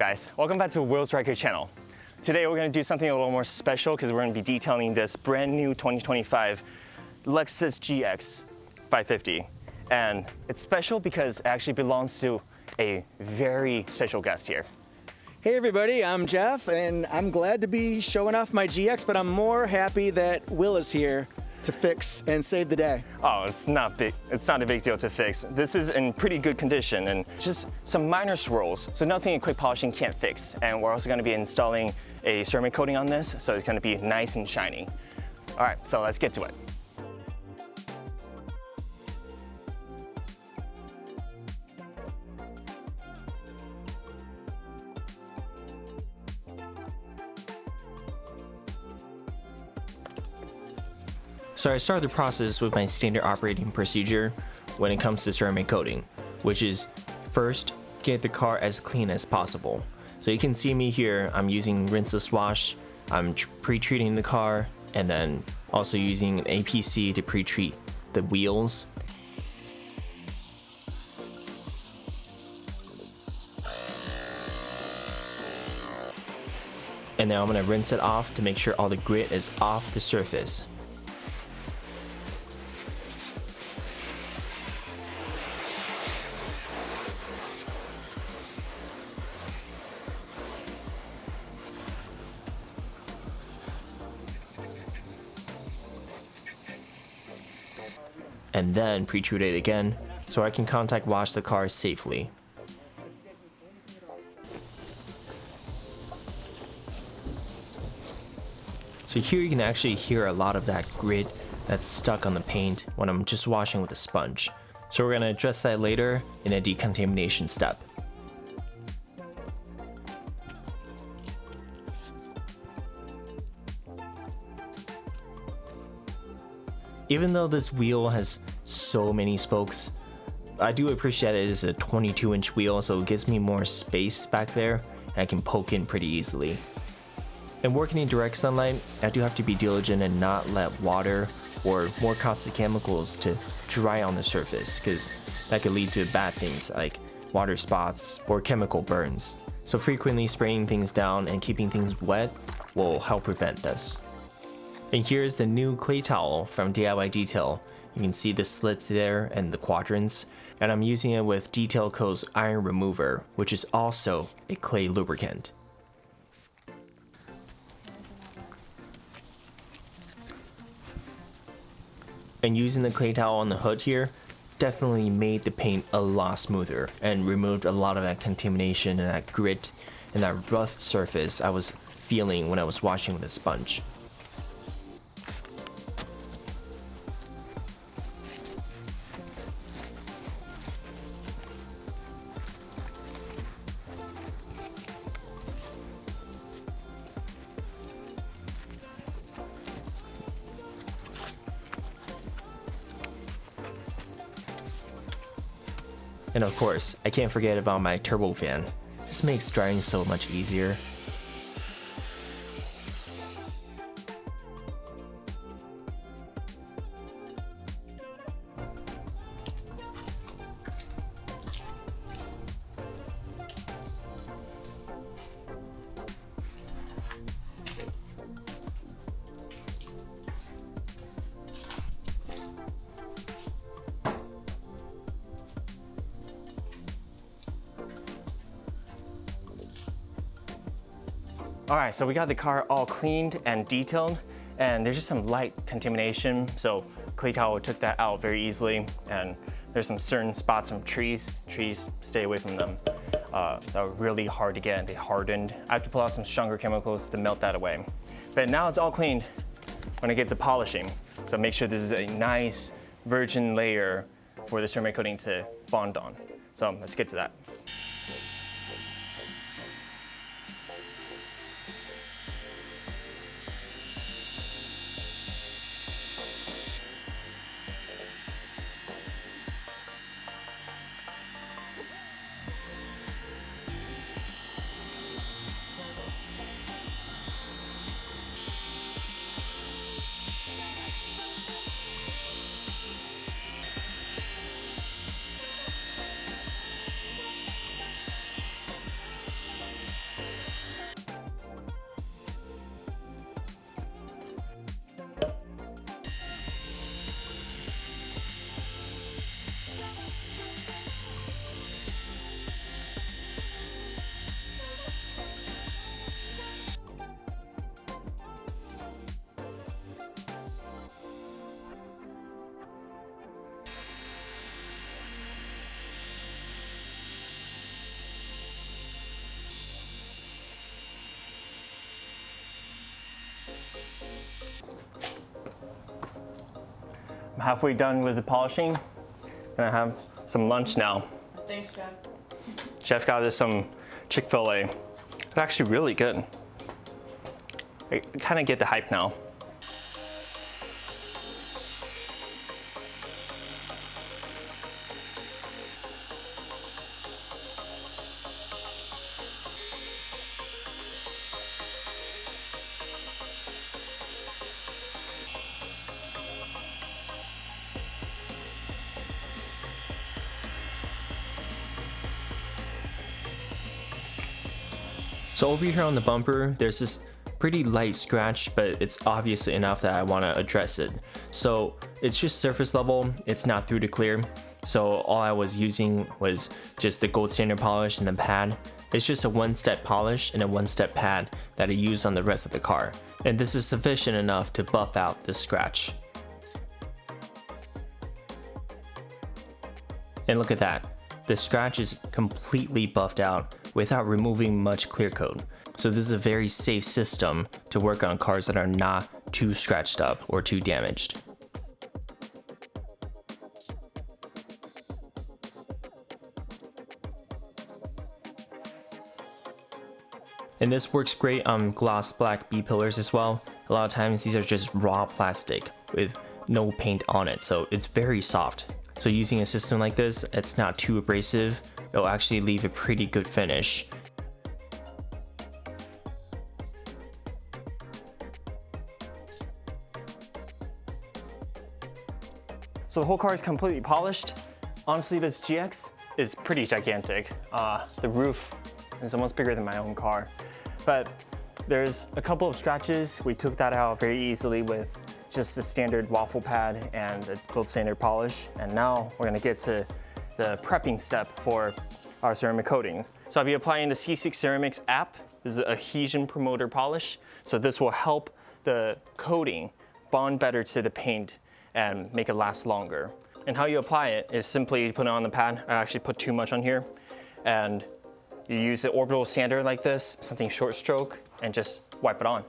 guys? Welcome back to Will's Record channel. Today we're going to do something a little more special because we're going to be detailing this brand new 2025 Lexus GX 550. And it's special because it actually belongs to a very special guest here. Hey everybody, I'm Jeff and I'm glad to be showing off my GX, but I'm more happy that Will is here to fix and save the day. Oh, it's not a big deal to fix. This is in pretty good condition and just some minor swirls, so nothing a quick polishing can't fix. And we're also going to be installing a ceramic coating on this, so it's going to be nice and shiny. All right, so let's get to it. So I started the process with my standard operating procedure when it comes to ceramic coating, which is first, get the car as clean as possible. So you can see me here, I'm using rinseless wash, I'm pre-treating the car, and then also using an APC to pre-treat the wheels. And now I'm going to rinse it off to make sure all the grit is off the surface. And then pre-treat it again so I can contact wash the car safely. So here you can actually hear a lot of that grit that's stuck on the paint when I'm just washing with a sponge. So we're going to address that later in a decontamination step. Even though this wheel has so many spokes, I do appreciate it is a 22-inch wheel, so it gives me more space back there and I can poke in pretty easily. And working in direct sunlight, I do have to be diligent and not let water or more caustic chemicals to dry on the surface, because that could lead to bad things like water spots or chemical burns. So frequently spraying things down and keeping things wet will help prevent this. And here's the new clay towel from DIY Detail. You can see the slits there and the quadrants. And I'm using it with Detail Co's Iron Remover, which is also a clay lubricant. And using the clay towel on the hood here definitely made the paint a lot smoother and removed a lot of that contamination and that grit and that rough surface I was feeling when I was washing with a sponge. And of course, I can't forget about my turbo fan. This makes drying so much easier. All right, so we got the car all cleaned and detailed, and there's just some light contamination, so clay towel took that out very easily, and there's some certain spots from trees, stay away from them. That were really hard to get, and they hardened. I have to pull out some stronger chemicals to melt that away. But now it's all cleaned when it gets to polishing, so make sure this is a nice virgin layer for the ceramic coating to bond on. So let's get to that. halfway done with the polishing. Gonna have some lunch now. Thanks, Jeff. Jeff got us some Chick-fil-A. It's actually really good. I kind of get the hype now. So over here on the bumper, there's this pretty light scratch, but it's obvious enough that I want to address it. So it's just surface level, it's not through to clear. So all I was using was just the gold standard polish and the pad. It's just a one-step polish and a one-step pad that I use on the rest of the car. And this is sufficient enough to buff out the scratch. And look at that. The scratch is completely buffed out without removing much clear coat. So this is a very safe system to work on cars that are not too scratched up or too damaged. And this works great on gloss black B-pillars as well. A lot of times these are just raw plastic with no paint on it, so it's very soft. So using a system like this, it's not too abrasive. It'll actually leave a pretty good finish. So the whole car is completely polished. Honestly, this GX is pretty gigantic. The roof is almost bigger than my own car. But there's a couple of scratches. We took that out very easily with just a standard waffle pad and a gold standard polish. And now we're gonna get to the prepping step for our ceramic coatings. So I'll be applying the C6 Ceramics app. This is an adhesion promoter polish. So this will help the coating bond better to the paint and make it last longer. And how you apply it is simply put it on the pad. I actually put too much on here. And you use an orbital sander like this, something short stroke, and just wipe it on.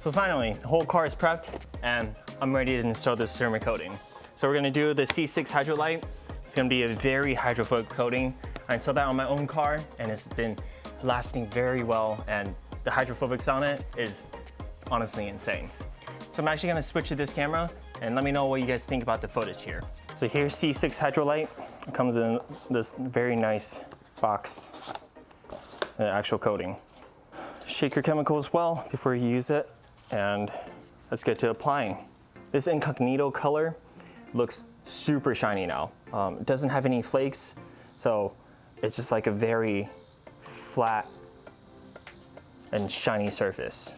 So finally, the whole car is prepped and I'm ready to install this ceramic coating. So we're gonna do the C6 Hydrolite. It's gonna be a very hydrophobic coating. I installed that on my own car and it's been lasting very well, and the hydrophobics on it is honestly insane. So I'm actually gonna switch to this camera and let me know what you guys think about the footage here. So here's C6 Hydrolite. It comes in this very nice box, the actual coating. Shake your chemicals well before you use it, and let's get to applying. This incognito color looks super shiny now. It doesn't have any flakes, so it's just like a very flat and shiny surface.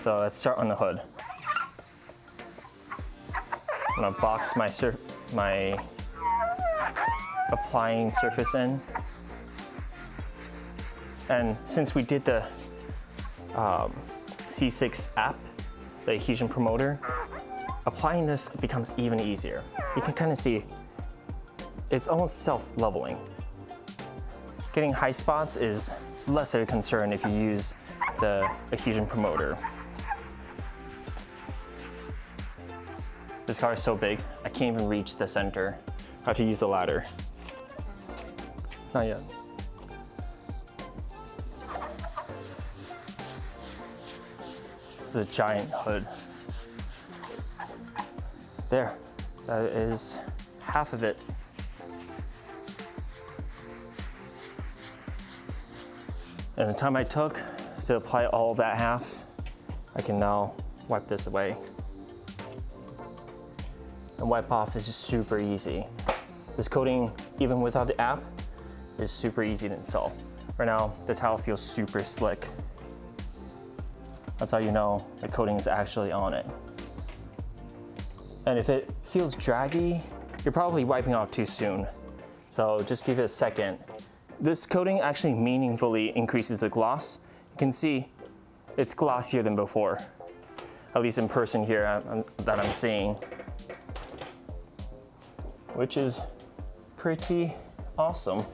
So let's start on the hood. I'm gonna box my applying surface in. And since we did the C6 app, the adhesion promoter, applying this becomes even easier. You can kind of see it's almost self-leveling. Getting high spots is less of a concern if you use the adhesion promoter. This car is so big, I can't even reach the center. I have to use the ladder. Not yet. It's a giant hood. There, that is half of it. And the time I took to apply all of that half, I can now wipe this away. And wipe off is just super easy. This coating, even without the app, is super easy to install. Right now, the towel feels super slick. That's how you know the coating is actually on it. And if it feels draggy, you're probably wiping off too soon. So just give it a second. This coating actually meaningfully increases the gloss. You can see it's glossier than before, at least in person here that I'm seeing, which is pretty awesome.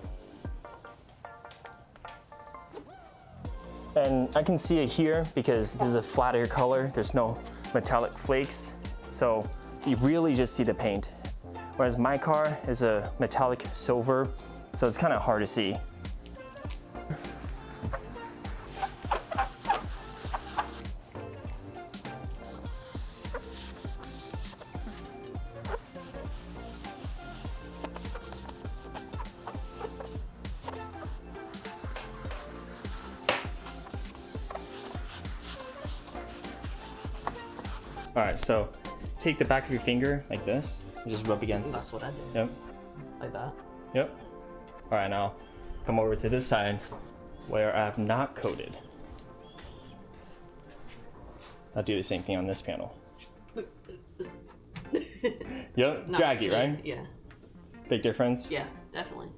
And I can see it here because this is a flatter color. There's no metallic flakes. So you really just see the paint. Whereas my car is a metallic silver, so it's kind of hard to see. All right, so take the back of your finger like this and just rub against. That's what I did. Yep. Like that. Yep. All right, now come over to this side where I have not coated. I'll do the same thing on this panel. Yep, Not draggy, slick, right? Yeah. Big difference? Yeah, definitely.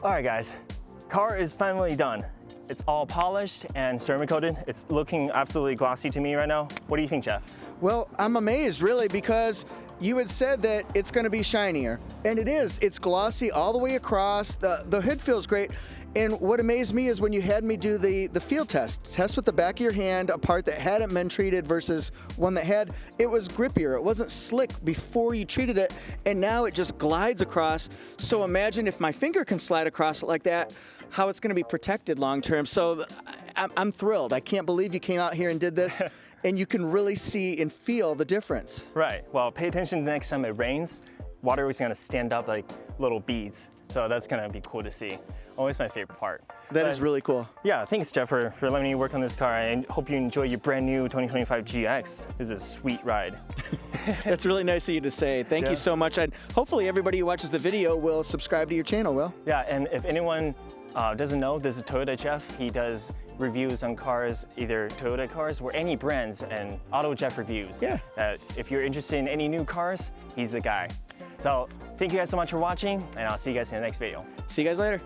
All right, guys, car is finally done. It's all polished and ceramic coated. It's looking absolutely glossy to me right now. What do you think, Jeff? Well, I'm amazed really because you had said that it's going to be shinier, and it is. It's glossy all the way across. The hood feels great. And what amazed me is when you had me do the field test with the back of your hand, a part that hadn't been treated versus one that had, it was grippier. It wasn't slick before you treated it, and now it just glides across. So imagine if my finger can slide across it like that, how it's gonna be protected long term. So I'm thrilled. I can't believe you came out here and did this, and you can really see and feel the difference. Right, well, pay attention the next time it rains. Water is gonna stand up like little beads. So that's gonna be cool to see. Always my favorite part. That is really cool. Yeah, thanks Jeff for letting me work on this car. I hope you enjoy your brand new 2025 GX. This is a sweet ride. That's really nice of you to say. Thank you so much. And hopefully everybody who watches the video will subscribe to your channel, Will. Yeah, and if anyone doesn't know, this is Toyota Jeff. He does reviews on cars, either Toyota cars or any brands, and Auto Jeff reviews. Yeah. If you're interested in any new cars, he's the guy. So thank you guys so much for watching, and I'll see you guys in the next video. See you guys later.